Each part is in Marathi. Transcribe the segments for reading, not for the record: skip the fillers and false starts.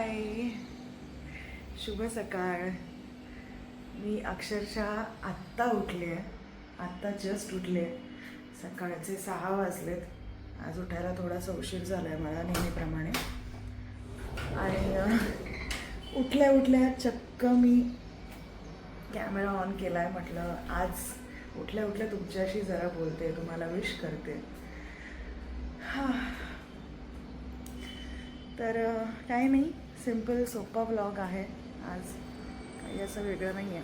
हाय, शुभ सकाळ. मी अक्षरशः आत्ता उठले आहे, आत्ता जस्ट उठले. सकाळचे 6 वाजलेत. आज उठायला थोडासा उशीर झाला आहे मला नेहमीप्रमाणे. आणि उठल्या उठल्या चक्क मी कॅमेरा ऑन केला आहे. म्हटलं आज उठल्या उठल्या तुमच्याशी जरा बोलते, तुम्हाला विश करते. तर काही नाही, सिम्पल सोपा व्लॉग आहे आज. काही असं वेगळं नाही आहे,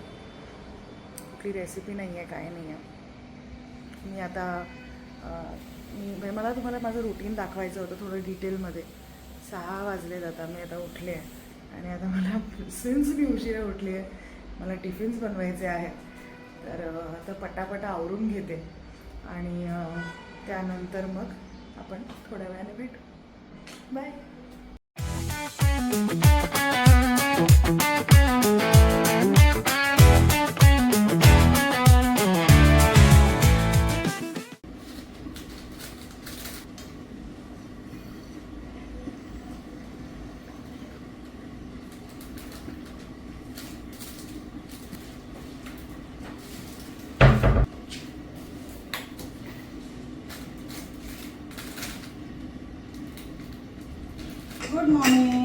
कुठली रेसिपी नाही आहे, काही नाही आहे. मी आता मला तुम्हाला माझं रुटीन दाखवायचं होतं थोडं डिटेलमध्ये. 6 वाजलेत आता, मी आता उठले आहे आणि आता मला सिन्स मी उशिरा उठली आहे, मला टिफिन्स बनवायचे आहेत. तर आता पटापटा आवरून घेते आणि त्यानंतर मग आपण थोड्या वेळाने भेटू. बाय. Good morning.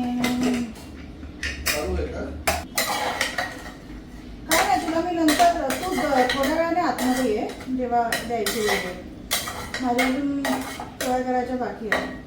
काय नाही, तुला मी नंतर तू थोड्या वेळाने आतमध्ये ये जेव्हा द्यायची वेळ. माझ्या अजून पोळ्या करायच्या बाकी आहे.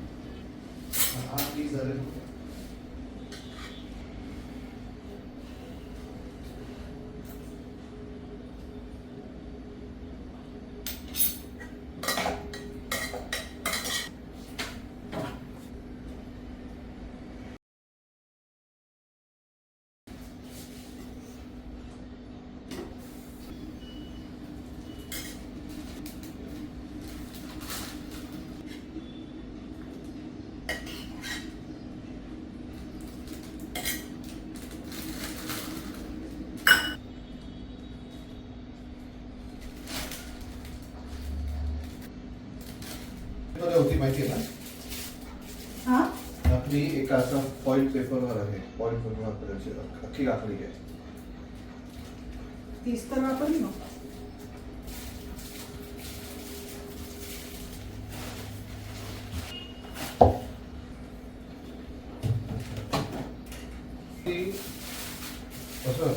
होती माहिती आहे ना, हां, आपली एक असा फॉइल पेपरवर आहे. फॉइल पेपरवर अख्खी काकडी आहे. तीच तर वापरली मग. ती कसं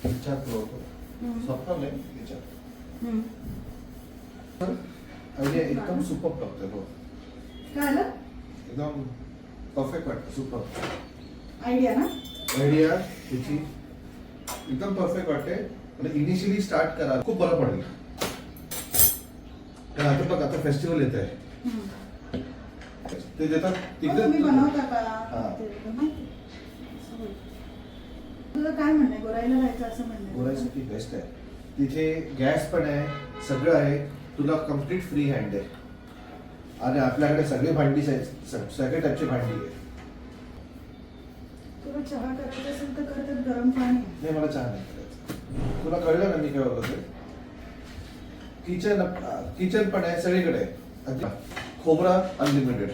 विचार करतो स्वप्न नाही विचार. आयडिया एकदम सुपर वाटतं बघ. काय आलं? एकदम परफेक्ट वाटतं. सुपर आयडिया ना. आयडिया त्याची एकदम परफेक्ट वाटते. आणि इनिशियली स्टार्ट करा, खूप बरं पडेल. कारण आता बघ, आता फेस्टिवल येत आहे, ते देतात तिकडे. तुम्ही बनवता का? हां. तुझं काय म्हणणं आहे, गोराईला जायचं असं म्हणणं आहे? गोराईसाठी बेस्ट आहे. तिथे गॅस पण आहे, सगळं आहे. तुला कम्प्लीट फ्री हँड आहे. आणि आपल्याकडे सगळी भांडी सगळे टाईपची भांडी आहे. तुला चहा करायचा असेल तर कर, त्यात गरम पाणी. नाही, मला चहा नाही करायचं. तुला कळलं ना मी काय बघतोय. किचन पण आहे, सगळीकडे आहे. खोबरा अनलिमिटेड,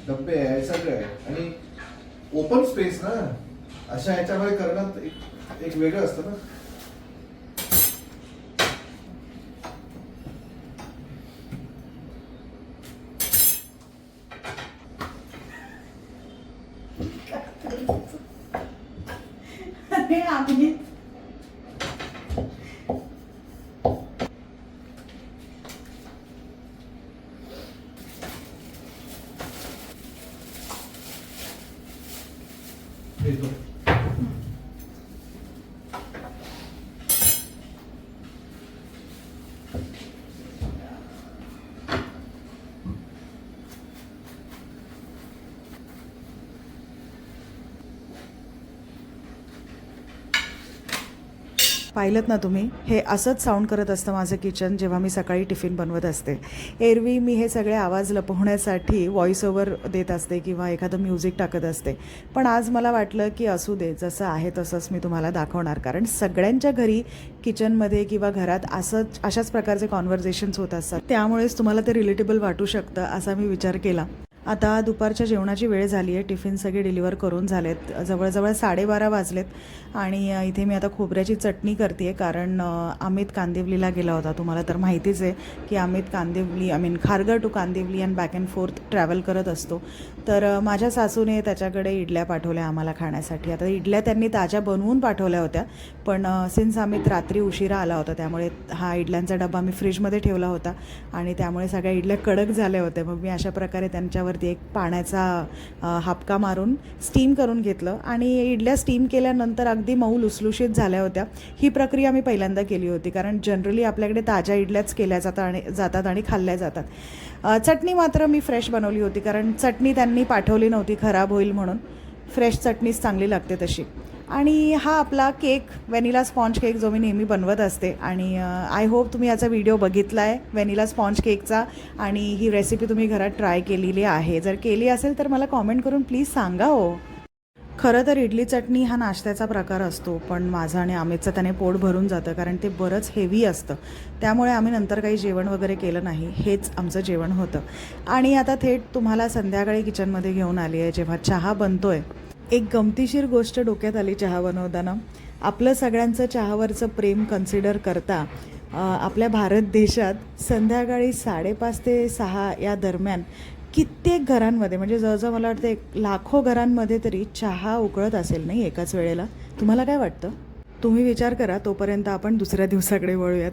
डब्बे आहे, सगळे आहे. आणि ओपन स्पेस ना, अशा ह्याच्यामध्ये करणं एक वेगळं असतं ना. अरे आम्ही पाहिलं ना तुम्ही, हे असंच साऊंड करत असतं माझं किचन जेव्हा मी सकाळी टिफिन बनवत असते. एरवी मी हे सगळे आवाज लपवण्यासाठी व्हॉइस ओव्हर देत असते किंवा एखादं म्युझिक टाकत असते. पण आज मला वाटलं की असू दे, जसं आहे तसंच मी तुम्हाला दाखवणार. कारण सगळ्यांच्या घरी किचनमध्ये किंवा घरात अशाच प्रकारचे कॉन्व्हर्सेशन्स होत असतात. त्यामुळेच तुम्हाला ते रिलेटेबल वाटू शकतं असा मी विचार केला. आता दुपारच्या जेवणाची वेळ झाली आहे. टिफिन सगळे डिलिव्हर करून झालेत. जवळजवळ 12:30 वाजलेत आणि इथे मी आता खोबऱ्याची चटणी करते आहे, कारण अमित कांदिवलीला गेला होता. तुम्हाला तर माहितीच आहे की Amit Kandivali Kharghar to Kandivali and back and forth travel करत असतो. तर माझ्या सासूने त्याच्याकडे इडल्या पाठवल्या आम्हाला खाण्यासाठी. आता इडल्या त्यांनी ताज्या बनवून पाठवल्या होत्या, पण सिन्स अमित रात्री उशिरा आला होता त्यामुळे हा इडल्यांचा डबा मी फ्रीजमध्ये ठेवला होता आणि त्यामुळे सगळ्या इडल्या कडक झाल्या होत्या. मग मी अशा प्रकारे त्यांच्यावरती एक पाण्याचा हापका मारून स्टीम करून घेतलं आणि इडल्या स्टीम केल्यानंतर अगदी मऊ लुसलुशीत झाल्या होत्या. ही प्रक्रिया मी पहिल्यांदा केली होती, कारण जनरली आपल्याकडे ताज्या इडल्याच केल्या जातात आणि खाल्ल्या जातात. चटणी मात्र मी फ्रेश बनवली होती, कारण चटणी त्यांनी पाठवली नव्हती खराब होईल म्हणून. फ्रेश चटणीच चांगली लागते तशी. आणि हा आपला केक, व्हॅनिला स्पॉन्ज केक, जो मी नेहमी बनवत असते आणि आय होप तुम्ही याचा व्हिडिओ बघितला आहे व्हॅनिला स्पॉन्ज केकचा आणि ही रेसिपी तुम्ही घरात ट्राय केलेली आहे. जर केली असेल तर मला कॉमेंट करून प्लीज सांगा हो. खरं तर इडली चटणी हा नाश्त्याचा प्रकार असतो, पण माझं आणि अमितचं त्याने पोट भरून जातं, कारण ते बरंच हेवी असतं. त्यामुळे आम्ही नंतर काही जेवण वगैरे केलं नाही. हेच आमचं जेवण होतं. आणि आता थेट तुम्हाला संध्याकाळी किचनमध्ये घेऊन आली आहे, जेव्हा चहा बनतो आहे. एक गमतीशीर गोष्ट डोक्यात आली चहा बनवताना. आपलं सगळ्यांचं चहावरचं प्रेम कन्सिडर करता आपल्या भारत देशात संध्याकाळी 5:30 ते 6 या दरम्यान कित्येक घरांमध्ये, म्हणजे जवळजवळ मला वाटतं लाखो घरांमध्ये तरी चहा उकळत असेल नाही एकाच वेळेला. तुम्हाला काय वाटतं? तुम्ही विचार करा. तोपर्यंत आपण दुसऱ्या दिवसाकडे वळूयात.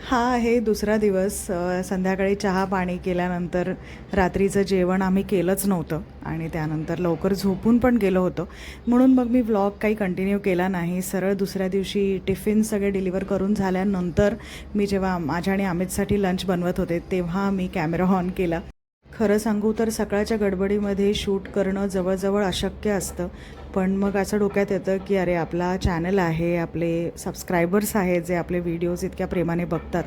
हा आहे दुसरा दिवस. संध्याकाळी चहा पाणी केल्यानंतर रात्रीचं जेवण आम्ही केलंच नव्हतं आणि त्यानंतर लवकर झोपून पण गेलो होतो. म्हणून मग मी व्लॉग काही कंटिन्यू केला नाही. सरळ दुसऱ्या दिवशी टिफिन सगळे डिलिव्हर करून झाल्यानंतर मी जेव्हा माझ्या आणि अमितसाठी लंच बनवत होते तेव्हा मी कॅमेरा ऑन केला. खरं सांगू तर सकाळच्या गडबडीमध्ये शूट करणं जवळजवळ अशक्य असतं. पण मग असं डोक्यात येतं की अरे, आपला चॅनल आहे, आपले सबस्क्रायबर्स आहेत जे आपले व्हिडिओज इतक्या प्रेमाने बघतात,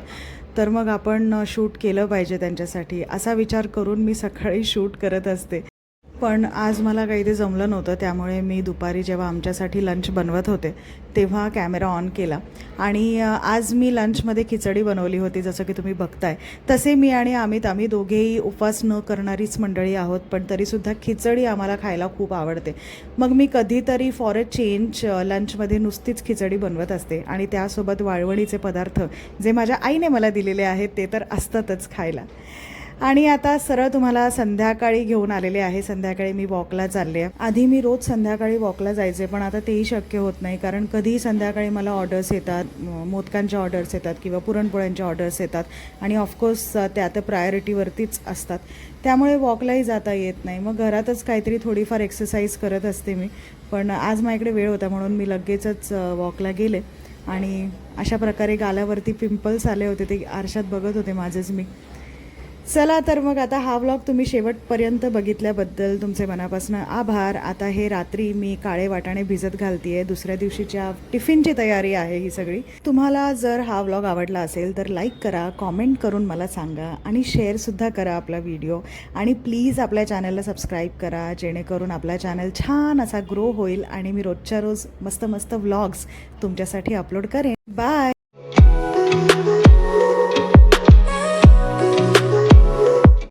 तर मग आपण शूट केलं पाहिजे त्यांच्यासाठी, असा विचार करून मी सकाळी शूट करत असते. पण आज मला काही ते जमलं नव्हतं, त्यामुळे मी दुपारी जेव्हा आमच्यासाठी लंच बनवत होते तेव्हा कॅमेरा ऑन केला. आणि आज मी लंचमध्ये खिचडी बनवली होती, जसं की तुम्ही बघताय. तसे मी आणि अमित, आम्ही दोघेही उपवास न करणारीच मंडळी आहोत, पण तरीसुद्धा खिचडी आम्हाला खायला खूप आवडते. मग मी कधीतरी फॉर अ चेंज लंचमध्ये नुसतीच खिचडी बनवत असते आणि त्यासोबत वाळवणीचे पदार्थ जे माझ्या आईने मला दिलेले आहेत ते तर असतातच खायला. आणि आता सरळ तुम्हाला संध्याकाळी घेऊन आलेले आहे. संध्याकाळी मी वॉकला चालले आहे. आधी मी रोज संध्याकाळी वॉकला जायचे, पण आता तेही शक्य होत नाही, कारण कधीही संध्याकाळी मला ऑर्डर्स येतात, मोदकांच्या ऑर्डर्स येतात किंवा पुरणपोळ्यांच्या ऑर्डर्स येतात आणि ऑफकोर्स त्या तर प्रायोरिटीवरतीच असतात. त्यामुळे वॉकलाही जाता येत नाही. मग घरातच काहीतरी थोडीफार एक्सरसाइज करत असते मी. पण आज माझ्याकडे वेळ होता म्हणून मी लगेचच वॉकला गेले आणि अशा प्रकारे गालावरती पिंपल्स आले होते, ते आरशात बघत होते माझेच मी. चला तर मग आता हा व्लॉग तुम्ही शेवटपर्यंत बघितल्याबद्दल तुमचे मनापासून आभार. आता हे रात्री मी काळे वाटाणे भिजत घालते आहे. दुसऱ्या दिवशीच्या टिफिनची तयारी आहे ही सगळी. तुम्हाला जर हा व्लॉग आवडला असेल तर लाईक करा, कॉमेंट करून मला सांगा आणि शेअरसुद्धा करा आपला व्हिडिओ. आणि प्लीज आपल्या चॅनलला सबस्क्राईब करा, जेणेकरून आपला चॅनल छान असा ग्रो होईल आणि मी रोजच्या रोज मस्त मस्त व्लॉग्स तुमच्यासाठी अपलोड करेन. बाय.